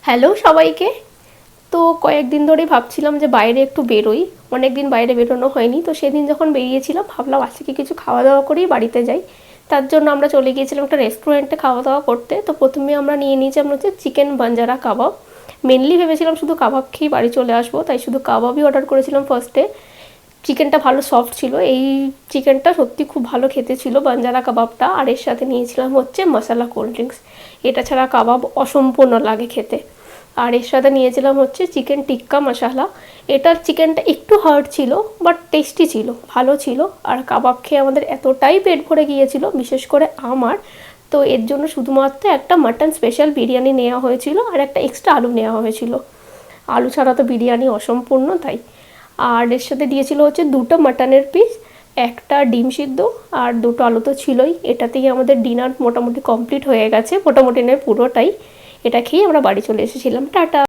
Hello সবাইকে। তো কয়েকদিন ধরেই ভাবছিলাম যে বাইরে একটু বেরোই, অনেক দিন বাইরে বেরোনো হয়নি। তো সেদিন যখন বেরিয়েছিলাম ভাবলাম আজকে কিছু খাওয়া দাওয়া করেই বাড়িতে যাই। তার জন্য আমরা চলে গিয়েছিলাম একটা রেস্টুরেন্টে খাওয়া দাওয়া করতে। তো প্রথমে আমরা নিয়ে নিয়েছিলাম হচ্ছে চিকেন বাঞ্জারা কাবাব। মেনলি ভেবেছিলাম শুধু কাবাব খেয়েই বাড়ি চলে আসবো, তাই শুধু কাবাবই অর্ডার করেছিলাম ফার্স্টে। চিকেনটা ভালো সফট ছিল, এই চিকেনটা সত্যি খুব ভালো খেতে ছিল বাঞ্জারা কাবাবটা। আর এর সাথে নিয়েছিলাম হচ্ছে মশলা কোল্ড ড্রিঙ্কস। এটা ছাড়া কাবাব অসম্পূর্ণ লাগে খেতে। আর এর সাথে নিয়েছিলাম হচ্ছে চিকেন টিক্কা মশালা। এটার চিকেনটা একটু হার্ড ছিল, বাট টেস্টি ছিল, ভালো ছিল। আর কাবাব খেয়ে আমাদের এতটাই পেট ভরে গিয়েছিল, বিশেষ করে আমার, তো এর জন্য শুধুমাত্র একটা মাটন স্পেশাল বিরিয়ানি নেওয়া হয়েছিল আর একটা এক্সট্রা আলু নেওয়া হয়েছিল। আলু ছাড়া তো বিরিয়ানি অসম্পূর্ণ, তাই। আর এর সাথে দিয়েছিল হচ্ছে দুটো মাটনের পিস, একটা ডিম সিদ্ধ, আর দুটো আলু তো ছিলই। এটাতেই আমাদের ডিনার মোটামুটি কমপ্লিট হয়ে গেছে, মোটামুটি নয় পুরোটাই। এটা খেয়ে আমরা বাড়ি চলে এসেছিলাম। টাটা।